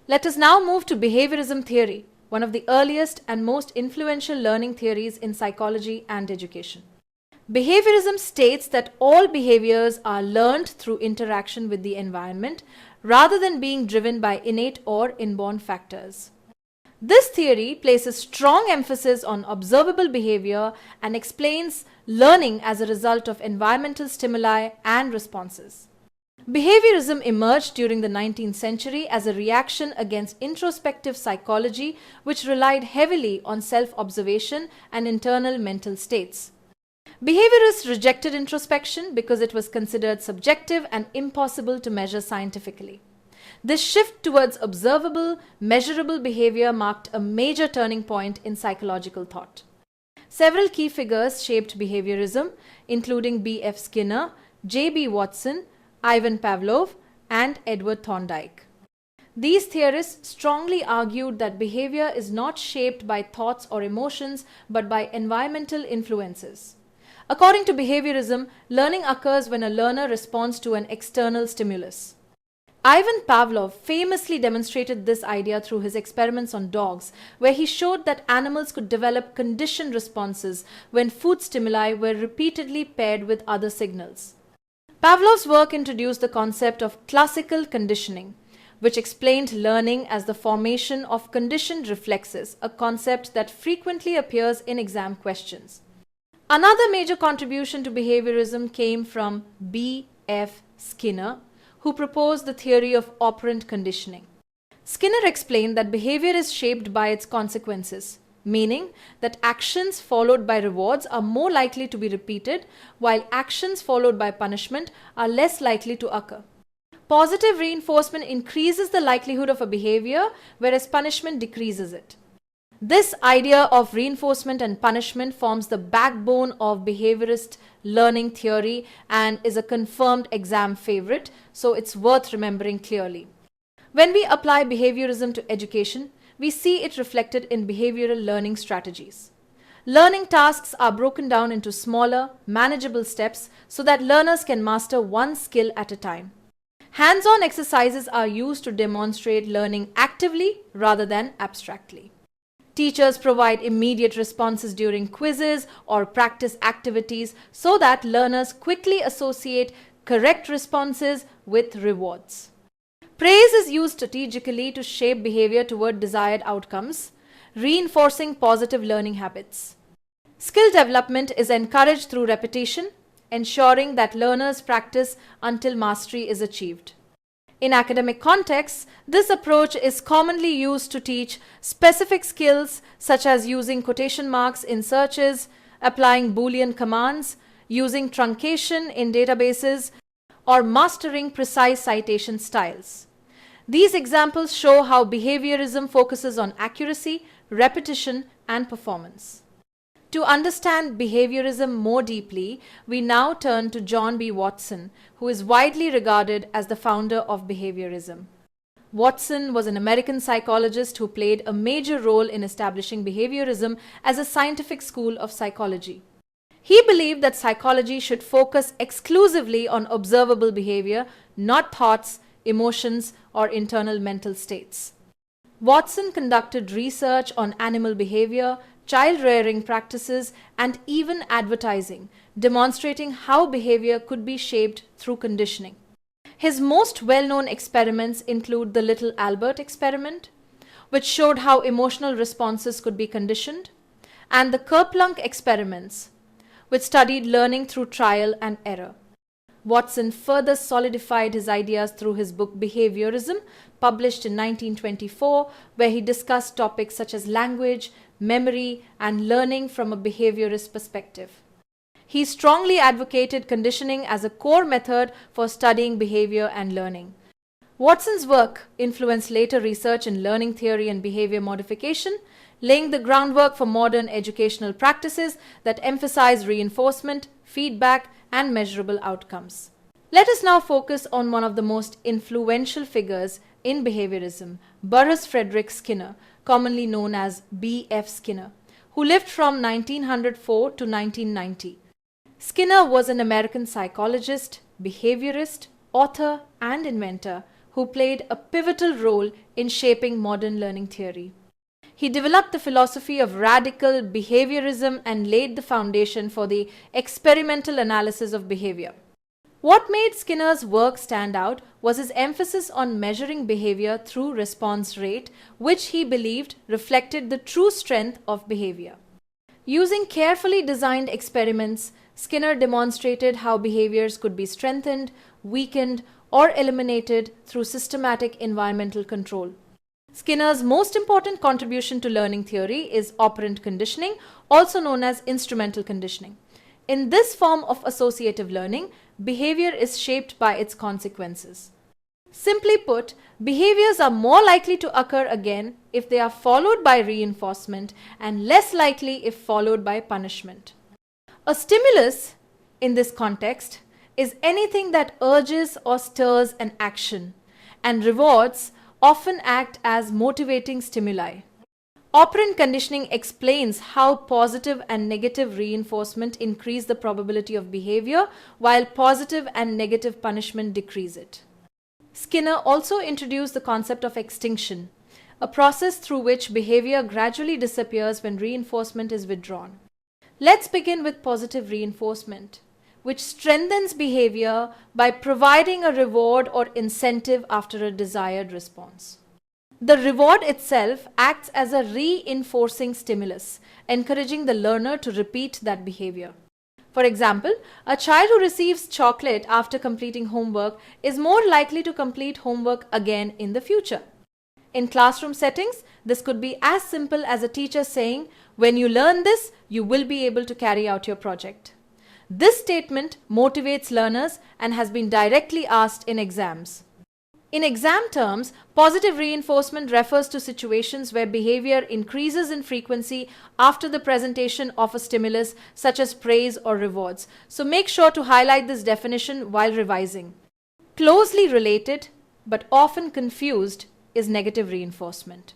Let us now move to behaviorism theory, one of the earliest and most influential learning theories in psychology and education. Behaviorism states that all behaviors are learned through interaction with the environment rather than being driven by innate or inborn factors. This theory places strong emphasis on observable behavior and explains learning as a result of environmental stimuli and responses. Behaviorism emerged during the 19th century as a reaction against introspective psychology, which relied heavily on self-observation and internal mental states. Behaviorists rejected introspection because it was considered subjective and impossible to measure scientifically. This shift towards observable, measurable behavior marked a major turning point in psychological thought. Several key figures shaped behaviorism, including B.F. Skinner, J.B. Watson, Ivan Pavlov, and Edward Thorndike. These theorists strongly argued that behavior is not shaped by thoughts or emotions, but by environmental influences. According to behaviorism, learning occurs when a learner responds to an external stimulus. Ivan Pavlov famously demonstrated this idea through his experiments on dogs, where he showed that animals could develop conditioned responses when food stimuli were repeatedly paired with other signals. Pavlov's work introduced the concept of classical conditioning, which explained learning as the formation of conditioned reflexes, a concept that frequently appears in exam questions. Another major contribution to behaviorism came from B.F. Skinner, who proposed the theory of operant conditioning. Skinner explained that behavior is shaped by its consequences, meaning that actions followed by rewards are more likely to be repeated, while actions followed by punishment are less likely to occur. Positive reinforcement increases the likelihood of a behavior, whereas punishment decreases it. This idea of reinforcement and punishment forms the backbone of behaviorist learning theory and is a confirmed exam favorite, so it's worth remembering clearly. When we apply behaviorism to education, we see it reflected in behavioral learning strategies. Learning tasks are broken down into smaller, manageable steps so that learners can master one skill at a time. Hands-on exercises are used to demonstrate learning actively rather than abstractly. Teachers provide immediate responses during quizzes or practice activities so that learners quickly associate correct responses with rewards. Praise is used strategically to shape behavior toward desired outcomes, reinforcing positive learning habits. Skill development is encouraged through repetition, ensuring that learners practice until mastery is achieved. In academic contexts, this approach is commonly used to teach specific skills such as using quotation marks in searches, applying Boolean commands, using truncation in databases, or mastering precise citation styles. These examples show how behaviorism focuses on accuracy, repetition, and performance. To understand behaviorism more deeply, we now turn to John B. Watson, who is widely regarded as the founder of behaviorism. Watson was an American psychologist who played a major role in establishing behaviorism as a scientific school of psychology. He believed that psychology should focus exclusively on observable behavior, not thoughts, emotions, or internal mental states. Watson conducted research on animal behavior, child rearing practices, and even advertising, demonstrating how behavior could be shaped through conditioning. His most well-known experiments include the Little Albert experiment, which showed how emotional responses could be conditioned, and the Kerplunk experiments, which studied learning through trial and error. Watson further solidified his ideas through his book Behaviorism, published in 1924, where he discussed topics such as language, memory, and learning from a behaviorist perspective. He strongly advocated conditioning as a core method for studying behavior and learning. Watson's work influenced later research in learning theory and behavior modification, laying the groundwork for modern educational practices that emphasize reinforcement, feedback, and measurable outcomes. Let us now focus on one of the most influential figures in behaviorism, Burrhus Frederick Skinner, commonly known as B.F. Skinner, who lived from 1904 to 1990. Skinner was an American psychologist, behaviorist, author, and inventor who played a pivotal role in shaping modern learning theory. He developed the philosophy of radical behaviorism and laid the foundation for the experimental analysis of behavior. What made Skinner's work stand out was his emphasis on measuring behavior through response rate, which he believed reflected the true strength of behavior. Using carefully designed experiments, Skinner demonstrated how behaviors could be strengthened, weakened, or eliminated through systematic environmental control. Skinner's most important contribution to learning theory is operant conditioning, also known as instrumental conditioning. In this form of associative learning, behavior is shaped by its consequences. Simply put, behaviors are more likely to occur again if they are followed by reinforcement and less likely if followed by punishment. A stimulus, in this context, is anything that urges or stirs an action, and rewards often act as motivating stimuli. Operant conditioning explains how positive and negative reinforcement increase the probability of behavior, while positive and negative punishment decrease it. Skinner also introduced the concept of extinction, a process through which behavior gradually disappears when reinforcement is withdrawn. Let's begin with positive reinforcement, which strengthens behavior by providing a reward or incentive after a desired response. The reward itself acts as a reinforcing stimulus, encouraging the learner to repeat that behavior. For example, a child who receives chocolate after completing homework is more likely to complete homework again in the future. In classroom settings, this could be as simple as a teacher saying, "When you learn this, you will be able to carry out your project." This statement motivates learners and has been directly asked in exams. In exam terms, positive reinforcement refers to situations where behavior increases in frequency after the presentation of a stimulus such as praise or rewards. So make sure to highlight this definition while revising. Closely related, but often confused, is negative reinforcement.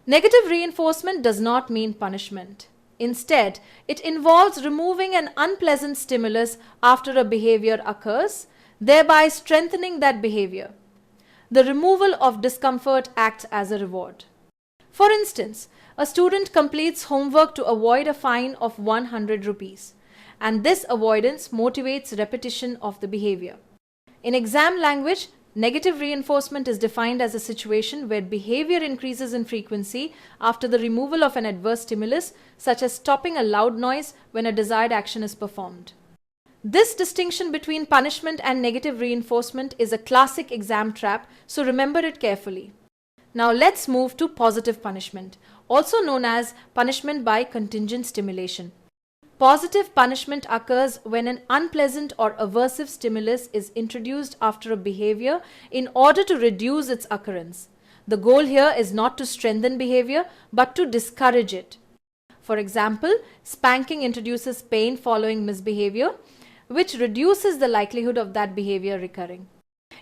Negative reinforcement does not mean punishment. Instead, it involves removing an unpleasant stimulus after a behavior occurs, thereby strengthening that behavior. The removal of discomfort acts as a reward. For instance, a student completes homework to avoid a fine of 100 rupees, and this avoidance motivates repetition of the behavior. In exam language, negative reinforcement is defined as a situation where behavior increases in frequency after the removal of an adverse stimulus, such as stopping a loud noise when a desired action is performed. This distinction between punishment and negative reinforcement is a classic exam trap, so remember it carefully. Now let's move to positive punishment, also known as punishment by contingent stimulation. Positive punishment occurs when an unpleasant or aversive stimulus is introduced after a behavior in order to reduce its occurrence. The goal here is not to strengthen behavior, but to discourage it. For example, spanking introduces pain following misbehavior, which reduces the likelihood of that behavior recurring.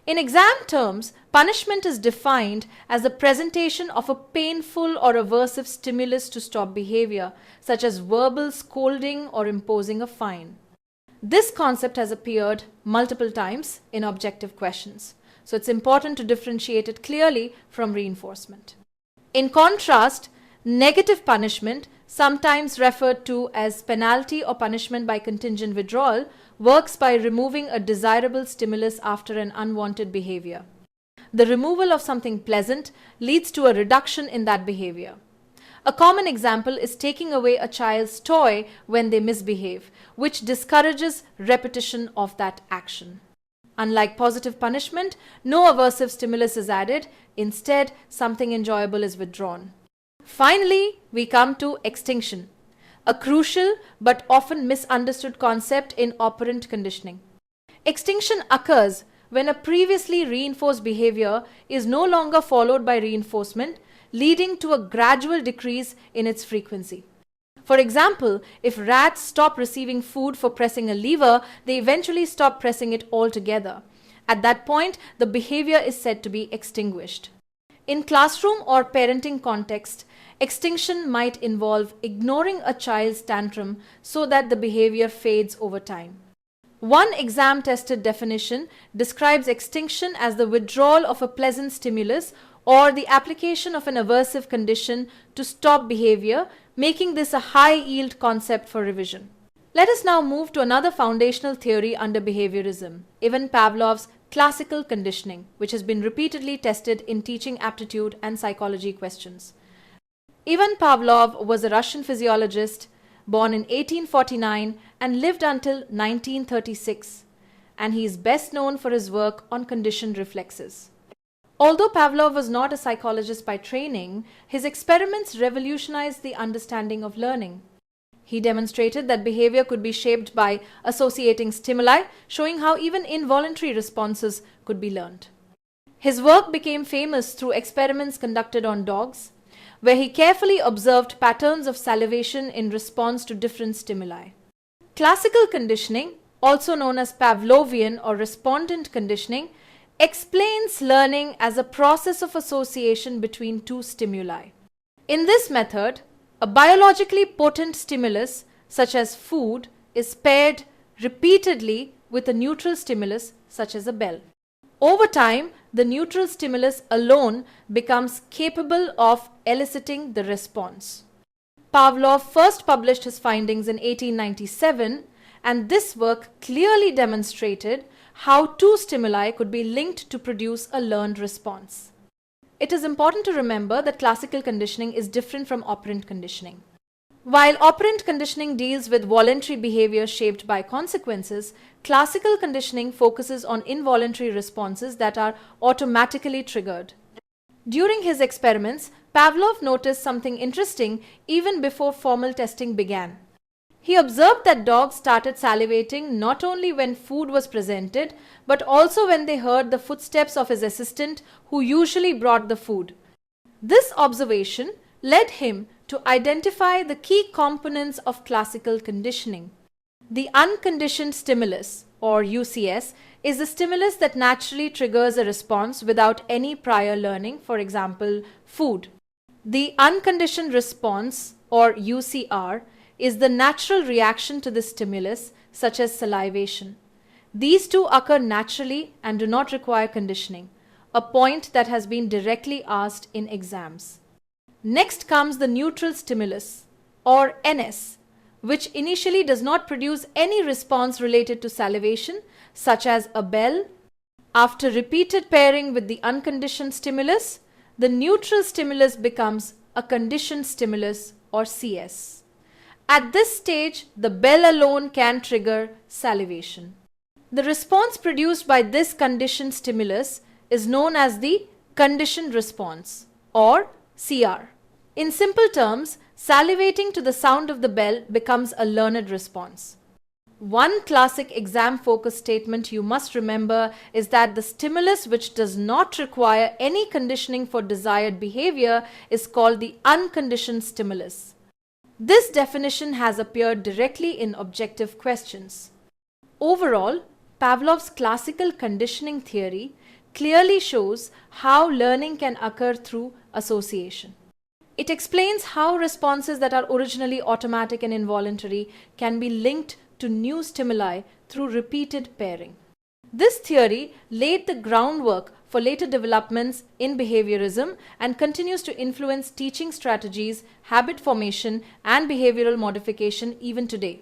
In exam terms, punishment is defined as the presentation of a painful or aversive stimulus to stop behavior, such as verbal scolding or imposing a fine. This concept has appeared multiple times in objective questions, so it's important to differentiate it clearly from reinforcement. In contrast, negative punishment, sometimes referred to as penalty or punishment by contingent withdrawal, works by removing a desirable stimulus after an unwanted behavior. The removal of something pleasant leads to a reduction in that behavior. A common example is taking away a child's toy when they misbehave, which discourages repetition of that action. Unlike positive punishment, no aversive stimulus is added. Instead, something enjoyable is withdrawn. Finally, we come to extinction, a crucial but often misunderstood concept in operant conditioning. Extinction occurs when a previously reinforced behavior is no longer followed by reinforcement, leading to a gradual decrease in its frequency. For example, if rats stop receiving food for pressing a lever, they eventually stop pressing it altogether. At that point, the behavior is said to be extinguished. In classroom or parenting context, extinction might involve ignoring a child's tantrum so that the behavior fades over time. One exam-tested definition describes extinction as the withdrawal of a pleasant stimulus or the application of an aversive condition to stop behavior, making this a high-yield concept for revision. Let us now move to another foundational theory under behaviorism, Ivan Pavlov's classical conditioning, which has been repeatedly tested in teaching aptitude and psychology questions. Ivan Pavlov was a Russian physiologist born in 1849 and lived until 1936, and he is best known for his work on conditioned reflexes. Although Pavlov was not a psychologist by training, his experiments revolutionized the understanding of learning. He demonstrated that behavior could be shaped by associating stimuli, showing how even involuntary responses could be learned. His work became famous through experiments conducted on dogs, where he carefully observed patterns of salivation in response to different stimuli. Classical conditioning, also known as Pavlovian or respondent conditioning, explains learning as a process of association between two stimuli. In this method, a biologically potent stimulus, such as food, is paired repeatedly with a neutral stimulus, such as a bell. Over time, the neutral stimulus alone becomes capable of eliciting the response. Pavlov first published his findings in 1897, and this work clearly demonstrated how two stimuli could be linked to produce a learned response. It is important to remember that classical conditioning is different from operant conditioning. While operant conditioning deals with voluntary behavior shaped by consequences, classical conditioning focuses on involuntary responses that are automatically triggered. During his experiments, Pavlov noticed something interesting even before formal testing began. He observed that dogs started salivating not only when food was presented, but also when they heard the footsteps of his assistant who usually brought the food. This observation led him to identify the key components of classical conditioning. The unconditioned stimulus, or UCS, is a stimulus that naturally triggers a response without any prior learning, for example, food. The unconditioned response, or UCR, is the natural reaction to the stimulus, such as salivation. These two occur naturally and do not require conditioning, a point that has been directly asked in exams. Next comes the neutral stimulus, or NS, which initially does not produce any response related to salivation, such as a bell. After repeated pairing with the unconditioned stimulus, the neutral stimulus becomes a conditioned stimulus, or CS. At this stage, the bell alone can trigger salivation. The response produced by this conditioned stimulus is known as the conditioned response, or CR. In simple terms, salivating to the sound of the bell becomes a learned response. One classic exam-focused statement you must remember is that the stimulus which does not require any conditioning for desired behavior is called the unconditioned stimulus. This definition has appeared directly in objective questions. Overall, Pavlov's classical conditioning theory clearly shows how learning can occur through association. It explains how responses that are originally automatic and involuntary can be linked to new stimuli through repeated pairing. This theory laid the groundwork for later developments in behaviorism and continues to influence teaching strategies, habit formation, and behavioral modification even today.